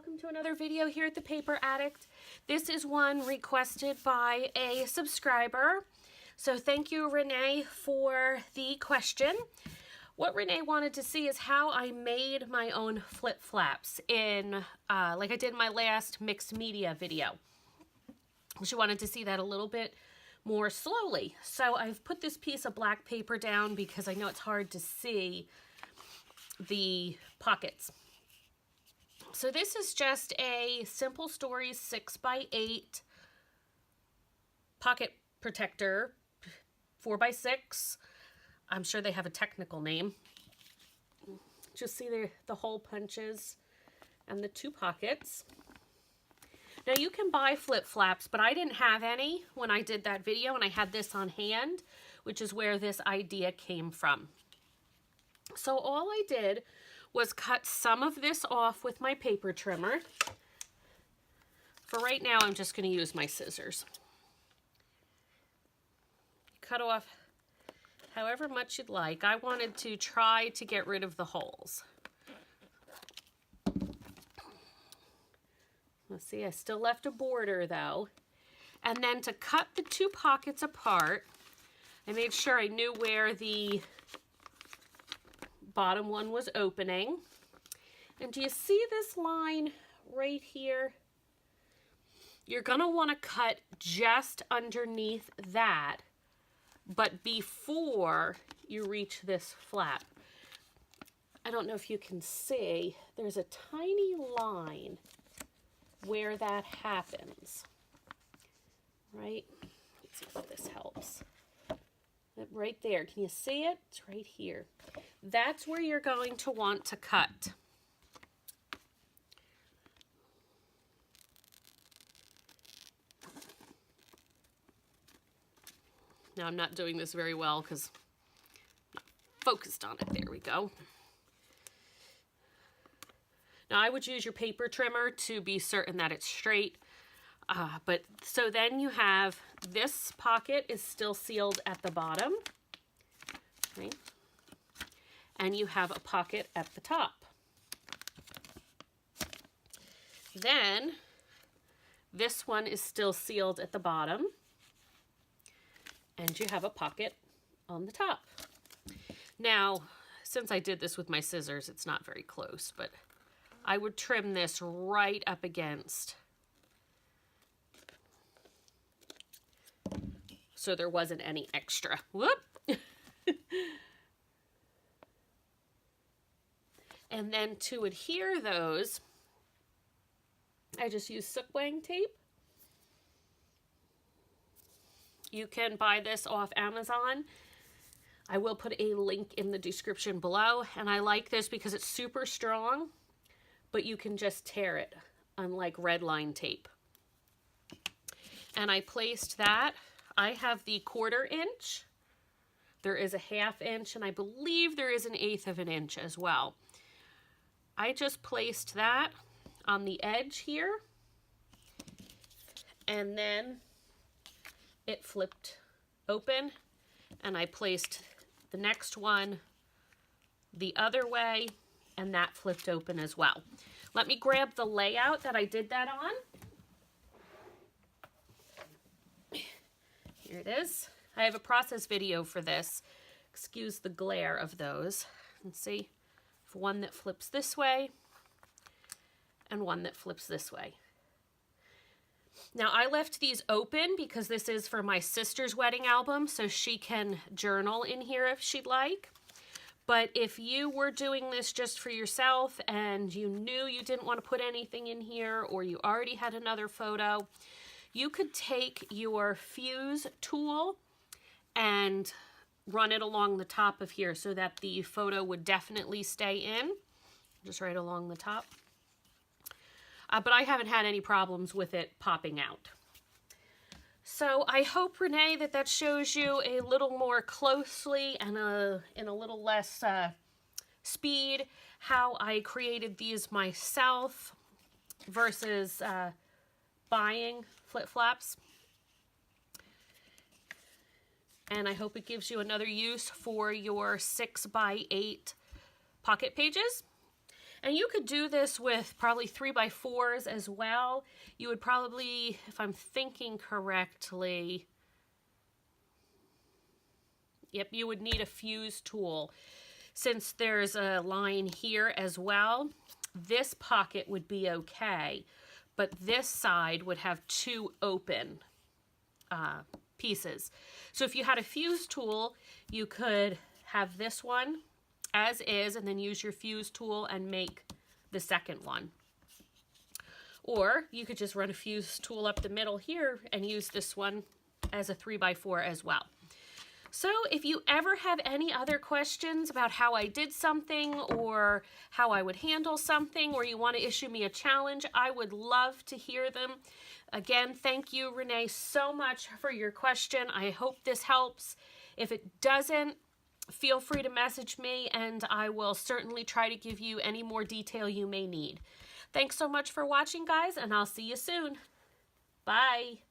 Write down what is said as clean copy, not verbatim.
welcome to another video here at the Paper Addict. This is one requested by a subscriber. So thank you, Renee, for the question. What Renee wanted to see is how I made my own flip-flaps in, like I did in my last mixed media video. She wanted to see that a little bit more slowly. So I've put this piece of black paper down because I know it's hard to see the pockets. So this is just a Simple Stories 6x8 pocket protector, 4x6. I'm sure they have a technical name. Just see the hole punches and the two pockets. Now you can buy flip-flaps, but I didn't have any when I did that video, and I had this on hand, which is where this idea came from. So all I did was cut some of this off with my paper trimmer. For right now, I'm just going to use my scissors. Cut off however much you'd like. I wanted to try to get rid of the holes. Let's see, I still left a border though. And then to cut the two pockets apart, I made sure I knew where the bottom one was opening. And do you see this line right here? You're going to want to cut just underneath that, but before you reach this flap. I don't know if you can see, there's a tiny line where that happens, right? Let's see if this helps. Right there, can you see it? It's right here. That's where you're going to want to cut. Now I'm not doing this very well because I'm not focused on it. There we go. Now I would use your paper trimmer to be certain that it's straight. But so then you have this pocket is still sealed at the bottom, right? And you have a pocket at the top. Then this one is still sealed at the bottom, and you have a pocket on the top. Now, since I did this with my scissors, it's not very close, but I would trim this right up against so there wasn't any extra. Whoop! And then to adhere those, I just use Sukewang tape. You can buy this off Amazon. I will put a link in the description below, and I like this because it's super strong, but you can just tear it, unlike red line tape. And I placed that. I have the 1/4 inch. There is a 1/2 inch, and I believe there is an 1/8 of an inch as well. I just placed that on the edge here, and then it flipped open, and I placed the next one the other way, and that flipped open as well. Let me grab the layout that I did that on. Here it is. I have a process video for this. Excuse the glare of those. And see, one that flips this way and one that flips this way. Now I left these open because this is for my sister's wedding album, so she can journal in here if she'd like. But if you were doing this just for yourself and you knew you didn't want to put anything in here, or you already had another photo, you could take your fuse tool and run it along the top of here so that the photo would definitely stay in, just right along the top. But I haven't had any problems with it popping out. So I hope, Renee, that shows you a little more closely and in a little less speed how I created these myself versus buying flip-flaps. And I hope it gives you another use for your 6x8 pocket pages. And you could do this with probably 3x4s as well. You would probably, if I'm thinking correctly, yep, you would need a fuse tool. Since there's a line here as well, this pocket would be okay, but this side would have two open pieces. So if you had a fuse tool, you could have this one as is and then use your fuse tool and make the second one. Or you could just run a fuse tool up the middle here and use this one as a 3x4 as well. So if you ever have any other questions about how I did something or how I would handle something, or you want to issue me a challenge, I would love to hear them. Again, thank you, Renee, so much for your question. I hope this helps. If it doesn't, feel free to message me and I will certainly try to give you any more detail you may need. Thanks so much for watching, guys, and I'll see you soon. Bye.